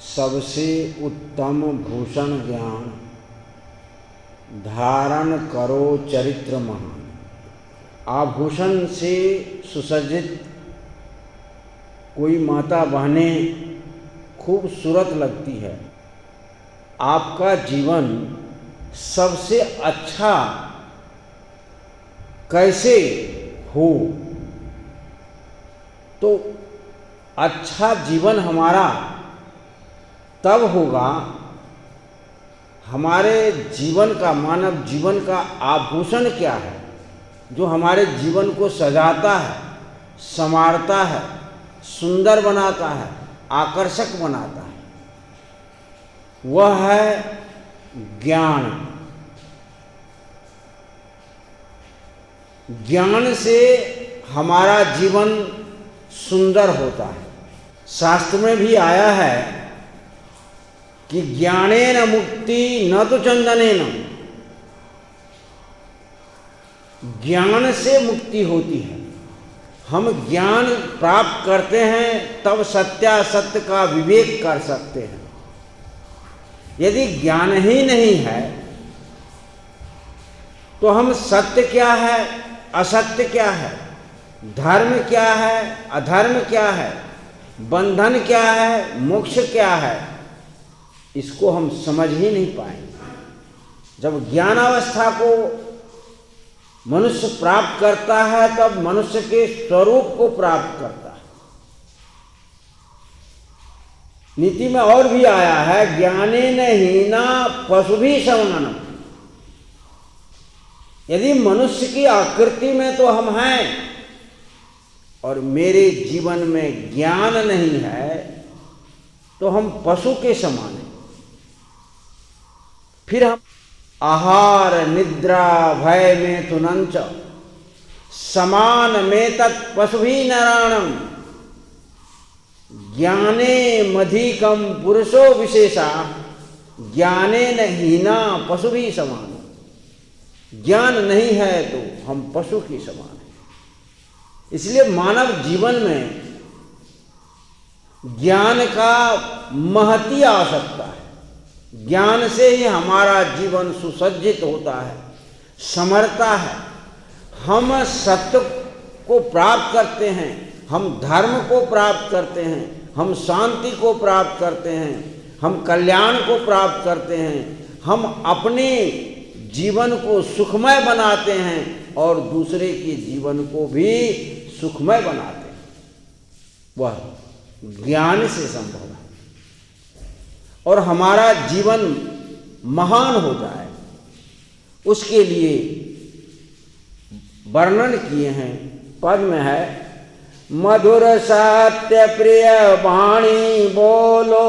सबसे उत्तम भूषण ज्ञान, धारण करो चरित्र महान। आभूषण से सुसज्जित कोई माता बहनें खूबसूरत लगती है। आपका जीवन सबसे अच्छा कैसे हो, तो अच्छा जीवन हमारा तब होगा, हमारे जीवन का, मानव जीवन का आभूषण क्या है जो हमारे जीवन को सजाता है, संवारता है, सुंदर बनाता है, आकर्षक बनाता है, वह है ज्ञान। ज्ञान से हमारा जीवन सुंदर होता है। शास्त्र में भी आया है कि ज्ञानेन मुक्ति न तो चंदनेन, ज्ञान से मुक्ति होती है। हम ज्ञान प्राप्त करते हैं तब सत्यासत्य का विवेक कर सकते हैं। यदि ज्ञान ही नहीं है तो हम सत्य क्या है, असत्य क्या है, धर्म क्या है, अधर्म क्या है, बंधन क्या है, मोक्ष क्या है, इसको हम समझ ही नहीं पाएंगे। जब ज्ञानावस्था को मनुष्य प्राप्त करता है तब मनुष्य के स्वरूप को प्राप्त करता है। नीति में और भी आया है, ज्ञानेन हीना पशुभिः समनम। यदि मनुष्य की आकृति में तो हम हैं और मेरे जीवन में ज्ञान नहीं है तो हम पशु के समान हैं। फिर हम आहार निद्रा भय में तुनंच समान में तत् पशुभिः नराणम ज्ञाने मधिकम पुरुषो विशेषा ज्ञानेन हीना पशुभिः समान। ज्ञान नहीं है तो हम पशु के समान हैं। इसलिए मानव जीवन में ज्ञान का महती आवश्यकता है। ज्ञान से ही हमारा जीवन सुसज्जित होता है, समरता है। हम सत्य को प्राप्त करते हैं, हम धर्म को प्राप्त करते हैं, हम शांति को प्राप्त करते हैं, हम कल्याण को प्राप्त करते हैं, हम अपने जीवन को सुखमय बनाते हैं और दूसरे के जीवन को भी सुखमय बनाते हैं। वह ज्ञान से संभव है। और हमारा जीवन महान हो जाए उसके लिए वर्णन किए हैं। पद में है, मधुर सत्य प्रिय वाणी बोलो,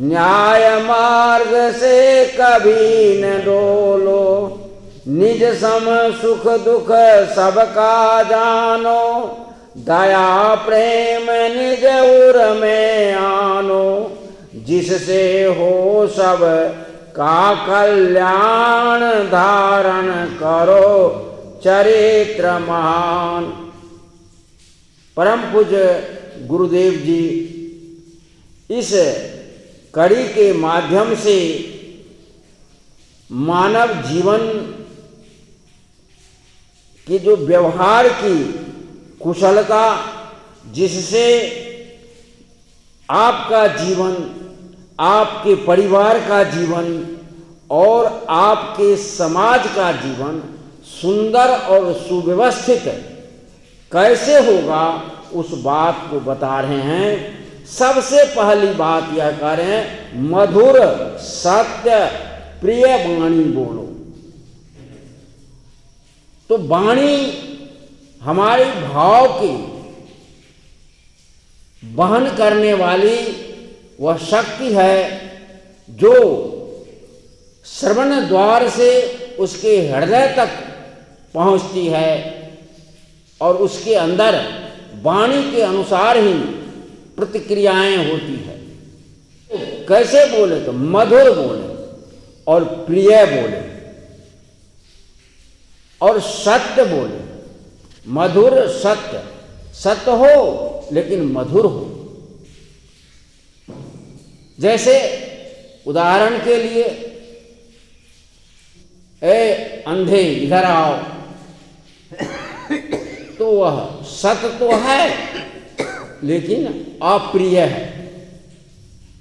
न्याय मार्ग से कभी न डोलो, निज सम सुख दुख सबका जानो, दया प्रेम निज उर में आनो, जिससे हो सब का कल्याण, धारण करो चरित्र महान। परम पूज्य गुरुदेव जी इस कड़ी के माध्यम से मानव जीवन की जो व्यवहार की कुशलता, जिससे आपका जीवन, आपके परिवार का जीवन और आपके समाज का जीवन सुंदर और सुव्यवस्थित कैसे होगा, उस बात को बता रहे हैं। सबसे पहली बात यह कह रहे हैं, मधुर सत्य प्रिय वाणी बोलो। तो वाणी हमारे भाव की वहन करने वाली वह शक्ति है जो श्रवण द्वार से उसके हृदय तक पहुंचती है और उसके अंदर वाणी के अनुसार ही प्रतिक्रियाएं होती है। कैसे बोले, तो मधुर बोले और प्रिय बोले और सत्य बोले। मधुर सत्य, सत्य हो लेकिन मधुर हो। जैसे उदाहरण के लिए, ए अंधे इधर आओ, तो वह सत्य तो है लेकिन अप्रिय है।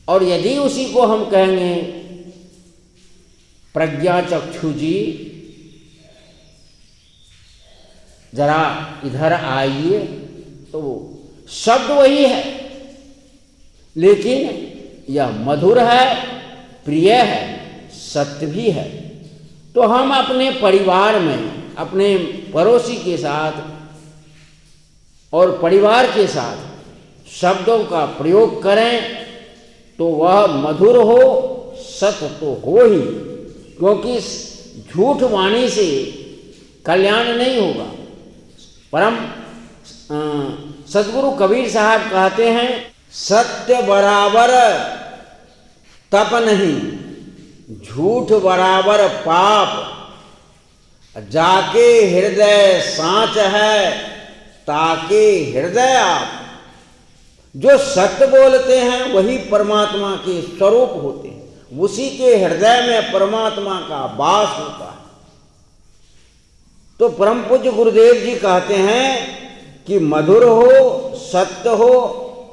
और यदि उसी को हम कहेंगे प्रज्ञा चक्षु जी जरा इधर आइए, तो शब्द वही है लेकिन यह मधुर है, प्रिय है, सत्य भी है। तो हम अपने परिवार में अपने पड़ोसी के साथ और परिवार के साथ शब्दों का प्रयोग करें तो वह मधुर हो, सत्य तो हो ही, क्योंकि झूठ वाणी से कल्याण नहीं होगा। परम सदगुरु कबीर साहब कहते हैं, सत्य बराबर तप नहीं, झूठ बराबर पाप, जाके हृदय सांच है ताके हृदय आप। जो सत्य बोलते हैं वही परमात्मा के स्वरूप होते हैं, उसी के हृदय में परमात्मा का वास होता है। तो परम पूज्य गुरुदेव जी कहते हैं कि मधुर हो, सत्य हो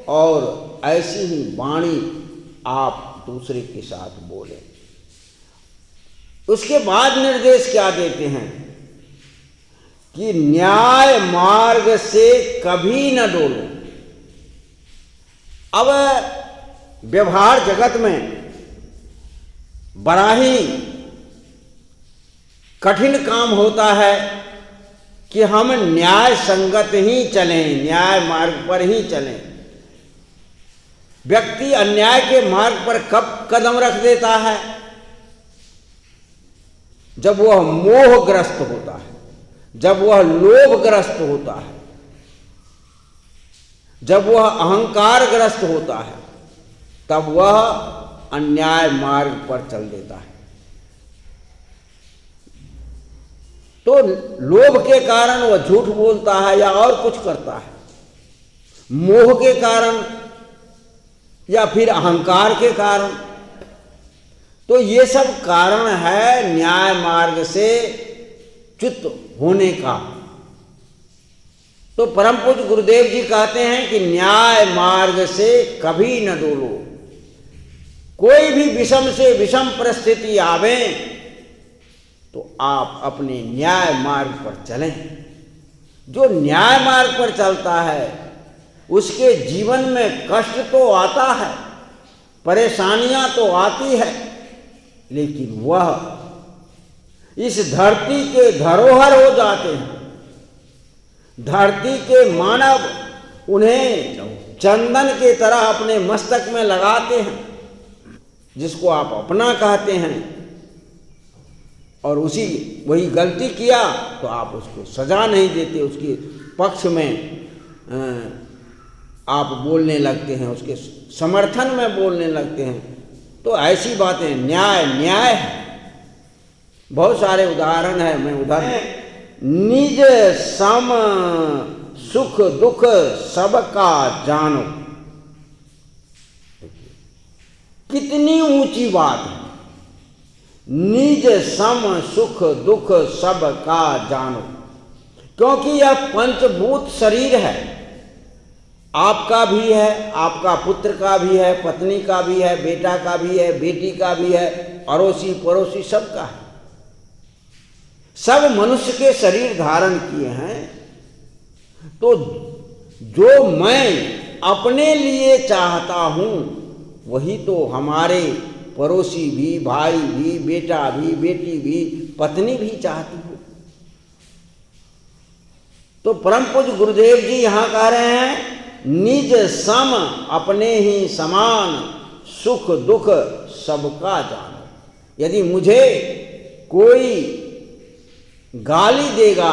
और ऐसी ही वाणी आप दूसरे के साथ बोलें। उसके बाद निर्देश क्या देते हैं कि न्याय मार्ग से कभी न डोलो। अब व्यवहार जगत में बड़ा ही कठिन काम होता है कि हम न्याय संगत ही चलें, न्याय मार्ग पर ही चलें। व्यक्ति अन्याय के मार्ग पर कब कदम रख देता है? जब वह मोहग्रस्त होता है, जब वह लोभग्रस्त होता है, जब वह अहंकारग्रस्त होता है, तब वह अन्याय मार्ग पर चल देता है। तो लोभ के कारण वह झूठ बोलता है या और कुछ करता है, मोह के कारण या फिर अहंकार के कारण। तो ये सब कारण है न्याय मार्ग से च्युत होने का। तो परम पूज्य गुरुदेव जी कहते हैं कि न्याय मार्ग से कभी न डोलो। कोई भी विषम से विषम परिस्थिति आवे तो आप अपने न्याय मार्ग पर चलें। जो न्याय मार्ग पर चलता है उसके जीवन में कष्ट तो आता है, परेशानियां तो आती है, लेकिन वह इस धरती के धरोहर हो जाते हैं। धरती के मानव उन्हें चंदन के तरह अपने मस्तक में लगाते हैं, जिसको आप अपना कहते हैं, और उसी वही गलती किया तो आप उसको सजा नहीं देते, उसके पक्ष में आप बोलने लगते हैं, उसके समर्थन में बोलने लगते हैं। तो ऐसी बातें न्याय न्याय है। बहुत सारे उदाहरण है, मैं उदाहरण निज सम सुख दुख सबका जानो। कितनी ऊंची बात है, निज सम सुख दुख सबका जानो। क्योंकि यह पंचभूत शरीर है, आपका भी है, आपका पुत्र का भी है, पत्नी का भी है, बेटा का भी है, बेटी का भी है, अड़ोसी पड़ोसी सबका है। सब मनुष्य के शरीर धारण किए हैं। तो जो मैं अपने लिए चाहता हूं वही तो हमारे पड़ोसी भी, भाई भी, बेटा भी, बेटी भी, पत्नी भी चाहती हो। तो परम पूज्य गुरुदेव जी यहां कह रहे हैं, निज सम अपने ही समान सुख दुख सबका जानो। यदि मुझे कोई गाली देगा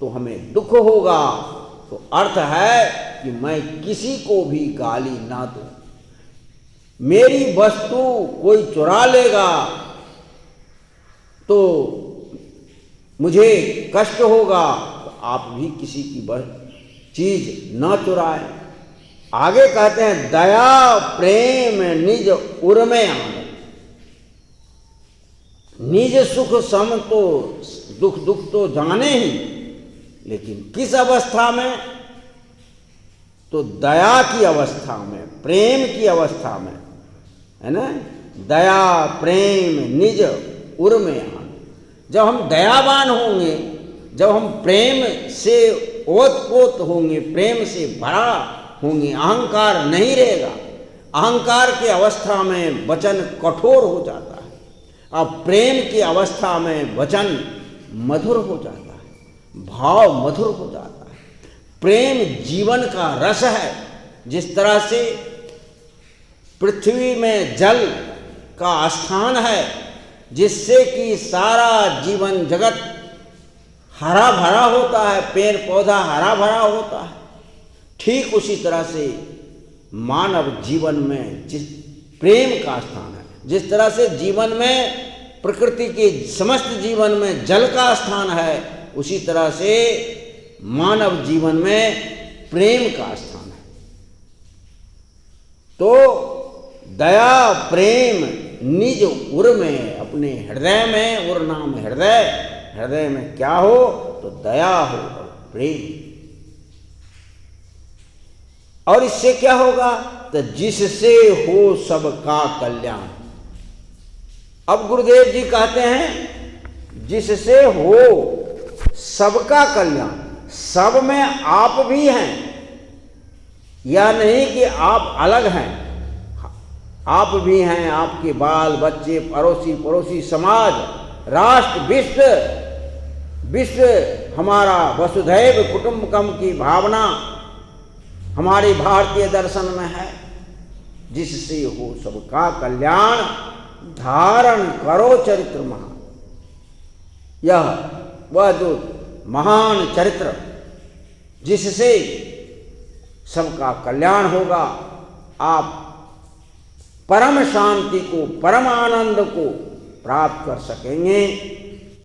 तो हमें दुख होगा, तो अर्थ है कि मैं किसी को भी गाली ना दूं। मेरी वस्तु कोई चुरा लेगा तो मुझे कष्ट होगा, तो आप भी किसी की चीज न चुराएं। आगे कहते हैं दया प्रेम निज उर्मे आनंद। निज सुख सम तो दुख दुख तो जाने ही, लेकिन किस अवस्था में? तो दया की अवस्था में, प्रेम की अवस्था में, है ना। दया प्रेम निज उर्मे आनंद। जब हम दयावान होंगे, जब हम प्रेम से ओतप्रोत होंगे, प्रेम से भरा होंगे, अहंकार नहीं रहेगा। अहंकार की अवस्था में वचन कठोर हो जाता है, और प्रेम की अवस्था में वचन मधुर हो जाता है, भाव मधुर हो जाता है। प्रेम जीवन का रस है। जिस तरह से पृथ्वी में जल का स्थान है, जिससे कि सारा जीवन जगत हरा भरा होता है, पेड़ पौधा हरा भरा होता है, ठीक उसी तरह से मानव जीवन में जिस प्रेम का स्थान है, जिस तरह से जीवन में प्रकृति के समस्त जीवन में जल का स्थान है, उसी तरह से मानव जीवन में प्रेम का स्थान है। तो दया प्रेम निज उर में, अपने हृदय में, उर नाम हृदय, हृदय में क्या हो? तो दया हो और प्रेम। और इससे क्या होगा? तो जिससे हो सबका कल्याण। अब गुरुदेव जी कहते हैं जिससे हो सबका कल्याण। सब में आप भी हैं, या नहीं कि आप अलग हैं, आप भी हैं, आपके बाल बच्चे, पड़ोसी समाज, राष्ट्र, विश्व हमारा वसुधैव कुटुंबकम की भावना हमारे भारतीय दर्शन में है। जिससे हो सबका कल्याण धारण करो चरित्र महान। यह वह जो महान चरित्र जिससे सबका कल्याण होगा, आप परम शांति को, परम आनंद को प्राप्त कर सकेंगे।